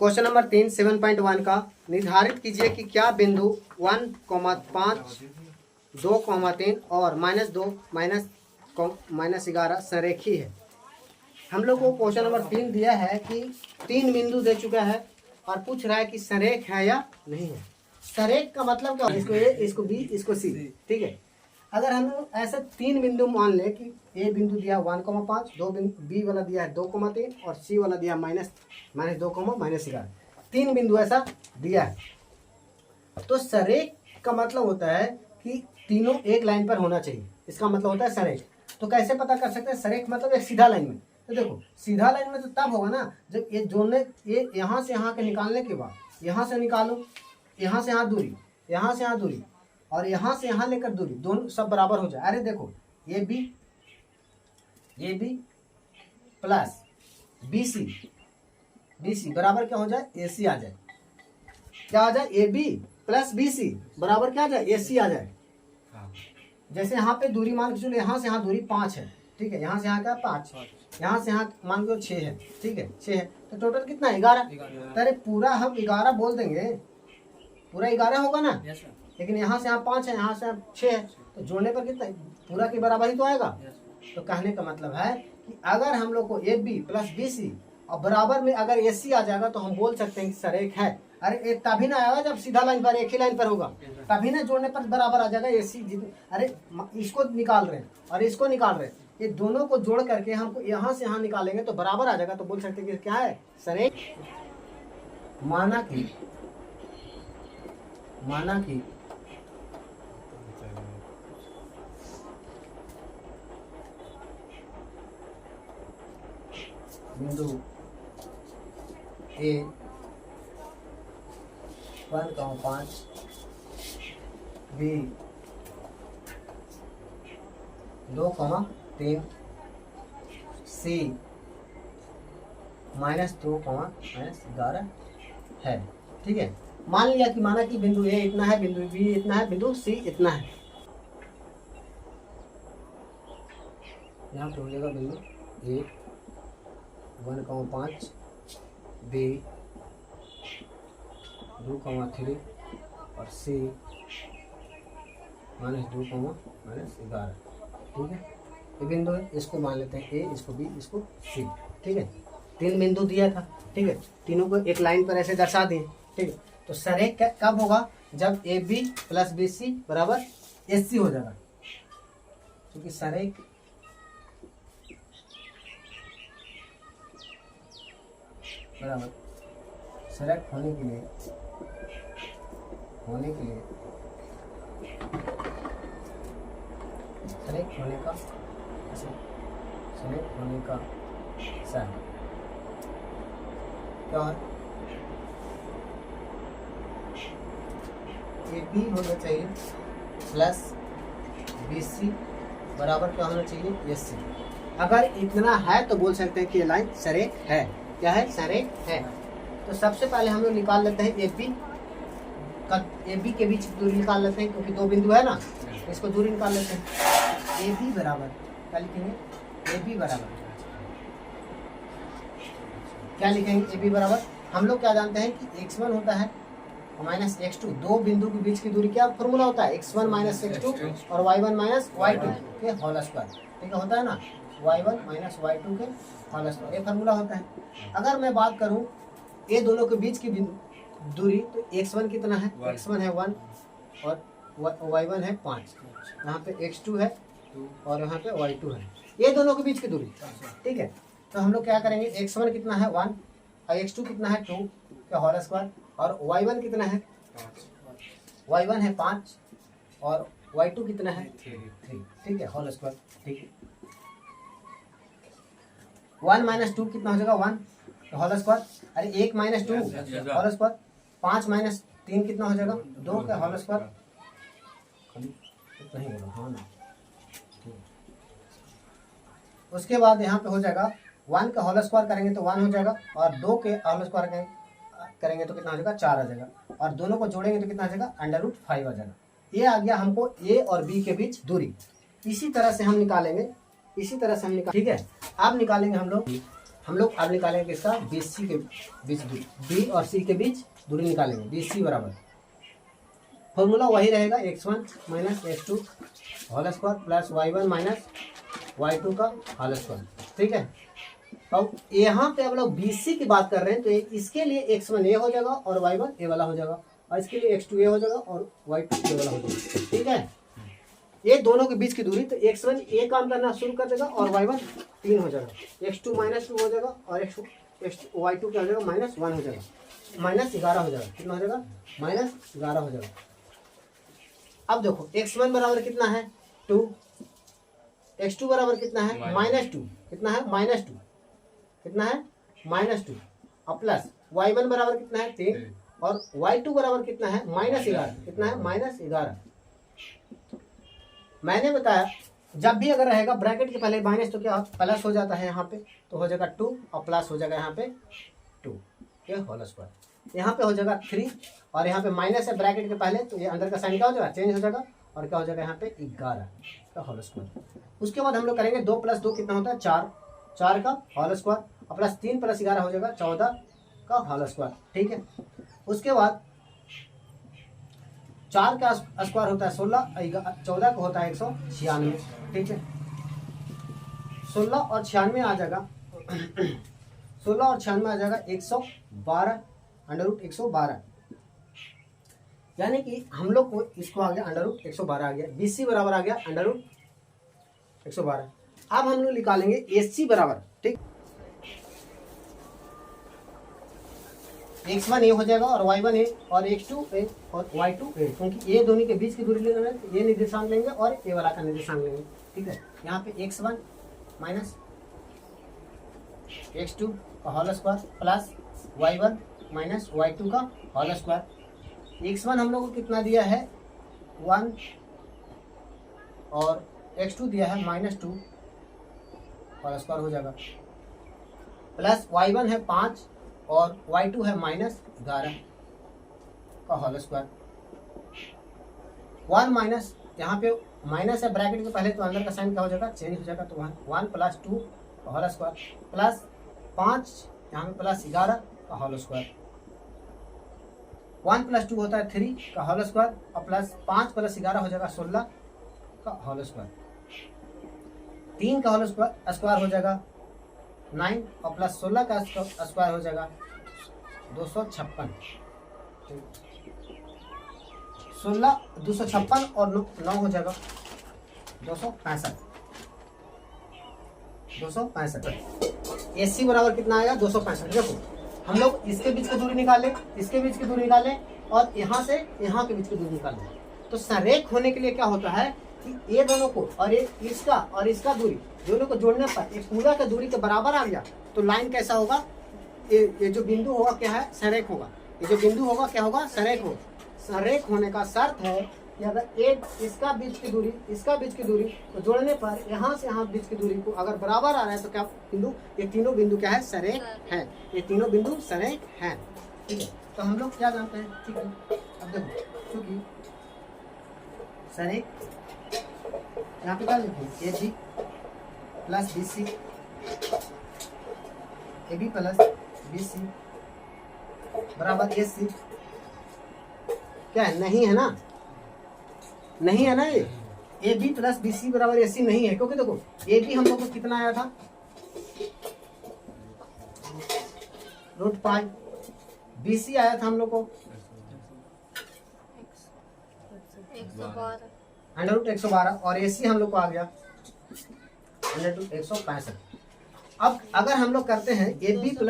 Question number 3 7.1 का निर्धारित कीजिए कि क्या बिंदु 1,5 2,3 और -2 -11 संरेखी है। हम लोग को क्वेश्चन नंबर 3 दिया है कि 3 बिंदु दे चुका है और पूछ रहा है कि संरेख है या नहीं है। संरेख का मतलब क्या है? इसको ए, इसको बी, इसको सी। ठीक है, अगर हम ऐसे 3 बिंदु मान ले कि ए बिंदु दिया 1,5, दो बिंदु बी वाला दिया है 2,3 और सी वाला दिया -2, -11। 3 बिंदु ऐसा दिया है, तो संरेख का मतलब होता है कि तीनों एक लाइन पर होना चाहिए। इसका मतलब होता है संरेख। तो कैसे पता कर सकते हैं? संरेख मतलब एक सीधा लाइन में। तो देखो सीधा लाइन में तो तब होगा ना जब ये जोड़ने, ये यहाँ से यहाँ के निकालने के बाद यहाँ से निकालो, यहाँ से यहाँ दूरी, यहाँ से यहाँ दूरी और यहाँ से यहाँ लेकर दूरी, दोनों सब बराबर हो जाए। अरे देखो ये बी प्लस बी सी बराबर क्या हो जाए? ए सी आ जाए। क्या आ जाए? A B plus B C बराबर क्या आ जाए? ए सी आ जाए। जैसे यहाँ पे दूरी मान के चलो, यहाँ से यहाँ दूरी 5 है। ठीक है, यहाँ से यहाँ क्या 5, यहाँ से यहाँ मान के 6 है। ठीक है, 6 है तो टोटल कितना? 11। अरे पूरा हम 11 बोल देंगे, पूरा 11 होगा ना। लेकिन यहाँ से यहाँ 5 है, यहाँ से यहाँ 6 है, तो जोड़ने पर कितना? पूरा की बराबर ही तो आएगा। तो कहने का मतलब है कि अगर हम लोग को A B plus B C और बराबर में अगर ए सी आ जाएगा तो हम बोल सकते हैं कि संरेख है। अरे एक तभी ना आएगा जब सीधा लाइन पर, एक ही लाइन पर होगा, तभी ना जोड़ने पर बराबर आ जाएगा ए सी। अरे इसको निकाल रहे हैं और इसको निकाल रहे हैं, ये दोनों को जोड़ करके हमको यहाँ से यहाँ निकालेंगे तो बराबर आ जाएगा। तो बोल सकते हैं कि क्या है? संरेख। माना कि बिंदु ए 1,5 बी 2,3 सी -2, -11 है। ठीक है, मान लिया कि माना कि बिंदु ए इतना है, बिंदु बी इतना है, बिंदु सी इतना है। यहाँ पे हो जाएगा बिंदु ए 1,5 बी 2,3 और सी -2, -11। ठीक है, ये बिंदु है, इसको मान लेते हैं ए, इसको बी, इसको सी। ठीक है, 3 बिंदु दिया था। ठीक है, तीनों को एक लाइन पर ऐसे दर्शा दिए। ठीक है, तो संरेख कब होगा? जब A B plus B C बराबर ए सी हो जाएगा। क्योंकि संरेख बराबर संरेख होने के लिए संरेख होने का साइन क्या है? ए बी होना चाहिए प्लस बी सी बराबर क्या होना चाहिए? ए सी। अगर इतना है तो बोल सकते हैं कि ये लाइन संरेख है। क्या है? संरेख है। तो सबसे पहले हम लोग निकाल लेते हैं ए बी के बीच दूरी निकाल लेते हैं, क्योंकि 2 बिंदु है ना, इसको दूरी निकाल लेते हैं। ए बी बराबर क्या लिखेंगे? ए बी बराबर क्या लिखेंगे? ए बी बराबर हम लोग क्या जानते हैं कि x1 होता है -x2। 2 बिंदु के बीच की दूरी क्या फॉर्मूला होता है? x1 - x2 और y1 - y2 के होल स्क्वायर। ठीक है, होता है ना, y1 - y2 के होल स्क्वायर, ये फार्मूला होता है। अगर मैं बात करूं ये दोनों के बीच की दूरी, तो x1 कितना है? x1 है 1 और y1 है 5। यहाँ पे x2 है और यहाँ पे y2 है, ये दोनों के बीच की दूरी। ठीक है, तो हम लोग क्या करेंगे? x1 कितना है? 1 और x2 कितना है? 2 का होल स्क्वायर और y1 कितना है? y1 है 5 और y2 कितना है? 3। ठीक है, होल स्क्वायर। ठीक है, 1 - 2 कितना हो जाएगा? 1 होल स्क्वायर। अरे 1 - 2 होल स्क्वायर। 5 - 3 कितना हो जाएगा? 2 का होल स्क्वायर। नहीं बोलो हाँ ना। उसके बाद यहाँ पे हो जाएगा 1 का होल स्क्वायर करेंगे तो 1 हो जाएगा और 2 के होल स्क्वायर करेंगे तो कितना हो जाएगा? 4 आ जाएगा और दोनों को जोड़ेंगे तो कितना आ जाएगा? √5 आ जाएगा। ये आ गया हमको ए और बी के बीच दूरी। इसी तरह से हम निकालेंगे, ठीक है। अब निकालेंगे हम लोग हम लोग अब निकालेंगे किसका, बी सी के बीच दूरी, बी और सी के बीच दूरी निकालेंगे। बी सी बराबर फॉर्मूला वही रहेगा, x1 minus x2 whole square plus y1 minus y2 का होल स्क्वायर। ठीक है, अब यहाँ पे हम लोग BC की बात कर रहे हैं तो इसके लिए x1 ये हो जाएगा और y1 ये वाला हो जाएगा, और इसके लिए x2 ये हो जाएगा और y2 ये वाला हो जाएगा। ठीक है, ये दोनों के बीच की दूरी, तो x1 ये काम करना शुरू कर देगा और y1 3 हो जाएगा, x2 माइनस 2 हो जाएगा और y2 क्या हो जाएगा, -1 हो जाएगा, -11 हो जाएगा। कितना हो जाएगा, -11 हो जाएगा। अब देखो x1 बराबर कितना है 2, x2 बराबर कितना है -2, कितना है -2, कितना है -2, और प्लस y1 बराबर कितना है 3 और y2 बराबर कितना है -11, कितना है -11। मैंने बताया जब भी अगर रहेगा ब्रैकेट के पहले माइनस तो क्या प्लस हो जाता है, यहाँ पे तो हो जाएगा 2 और प्लस हो जाएगा यहाँ पे 2, ये होल स्क्वायर, यहाँ पे हो जाएगा 3 और यहाँ पे माइनस है ब्रैकेट के पहले तो ये अंदर का साइन क्या हो जाएगा, चेंज हो जाएगा और क्या हो जाएगा यहाँ पे 11 का होल स्क्वायर। उसके बाद हम लोग करेंगे 2 + 2 कितना होता है 4, 4 का होल स्क्वायर और प्लस 3 + 11 हो जाएगा 14 का होल स्क्वायर। ठीक है, उसके बाद 4 का स्क्वायर होता है 16, 14 का होता है 196। ठीक है, 16 और 96 आ जाएगा 16 और 96 आ जाएगा 112 √112, यानी कि हम लोग को इसको आ गया √112 आ गया, BC बराबर आ गया √112। अब हम लोग निकालेंगे AC बराबर, ठीक, x1 ये हो जाएगा और y1 ये और x2 ये और y2 ये, क्योंकि ये दोनों के बीच की दूरी लेना है तो ये निर्देशांक लेंगे और ये वाला का निर्देशांक लेंगे। ठीक है, यहाँ पे x1 माइनस x2 का whole square plus y1 minus y2 का होल स्क्वायर। x1 हम लोग को कितना दिया है 1 और x2 दिया है -2 होल स्क्वायर हो जाएगा, प्लस y1 है 5 और y2 है -11 का होल स्क्वायर। 1 माइनस यहाँ पे माइनस है ब्रैकेट के पहले तो अंदर का साइन क्या हो जाएगा, चेंज हो जाएगा, तो 1 + 2 का होल स्क्वायर प्लस 5 यहाँ पे प्लस 11 का होल स्क्वायर। 1 + 2 होता है 3 का होल स्क्वायर और प्लस 5 + 11 हो जाएगा 16 का होल स्क्वायर। 3 का होल स्क्वायर हो जाएगा 9 और प्लस 16 का स्क्वायर हो जाएगा 256। 16 256 और 9 हो जाएगा 265। AC बराबर कितना आएगा 265। देखो हम लोग इसके बीच की दूरी निकालें, इसके बीच की दूरी निकालें और यहाँ से यहाँ के बीच की दूरी निकालें, तो संरेख होने के लिए क्या होता है कि ये दोनों को और ये इसका और इसका दूरी दोनों को जोड़ने पर ये पूरा का दूरी के बराबर आ गया तो लाइन कैसा होगा, ये जो बिंदु होगा क्या है, संरेख होगा। ये जो बिंदु होगा क्या होगा, संरेख होगा। संरेख होने का शर्त है कि अगर एक इसका बीच की दूरी इसका बीच की दूरी तो जोड़ने पर यहाँ से यहाँ बीच की दूरी को अगर बराबर आ रहा है तो क्या बिंदु, ये तीनों बिंदु क्या है, संरेख है। ये तीनों बिंदु संरेख है। ठीक है, तो हम लोग क्या जानते हैं, ठीक है, अब देखो क्योंकि संरेख यहाँ पे क्या लिखें, AB + BC, AB + BC बराबर AC, क्या है, नहीं है ना, नहीं है ना, ये AB + BC बराबर AC नहीं है, क्योंकि देखो AB हम लोग को कितना आया था √π, BC आया था हम लोग को √112 और AC हम लोग को आ गया √165। अब अगर हम लोग करते हैं AB +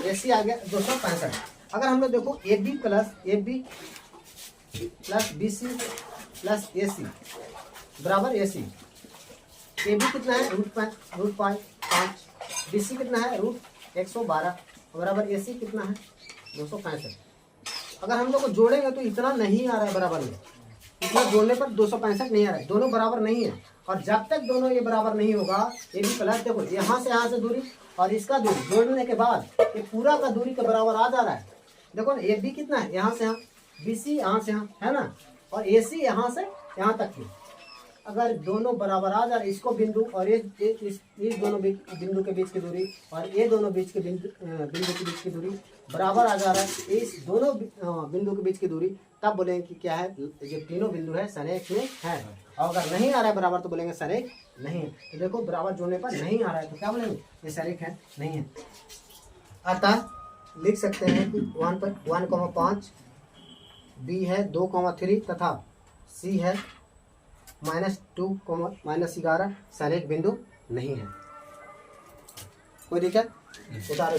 AC आ गया 265। अगर हम लोग देखो AB + BC + AC बराबर AC, AB कितना है √π 5, BC कितना है √112 बराबर AC कितना है 265। अगर हम लोग को जोड़ेंगे तो इतना नहीं आ रहा है बराबर में, इतना जोड़ने पर 265 नहीं आ रहा है, दोनों बराबर नहीं है। और जब तक दोनों ये बराबर नहीं होगा AB + देखो यहाँ से दूरी और इसका दूरी जोड़ने के बाद ये पूरा का दूरी के बराबर आ जा रहा है। देखो ना AB कितना है यहाँ से यहाँ, BC यहाँ से यहाँ है ना, और AC यहाँ से यहाँ तक की, अगर दोनों बराबर आ जा रहे, इसको बिंदु और इस दोनों बिंदु के बीच की दूरी और ये दोनों बीच के बिंदु के बीच की दूरी बराबर आ जा रहा है, इस दोनों बिंदु के बीच की दूरी, तब बोलेंगे कि क्या है, ये तीनों बिंदु है सरेख में है। और अगर नहीं आ रहा है बराबर तो बोलेंगे सरेख नहीं है। तो देखो बराबर जोड़ने पर नहीं आ रहा है तो क्या बोलेंगे, ये सरेख है नहीं है। अतः लिख सकते हैं कि 1,5 बी है 2,3 तथा सी है -2, -11 सरेख बिंदु नहीं है। कोई दिक्कत? उतारो।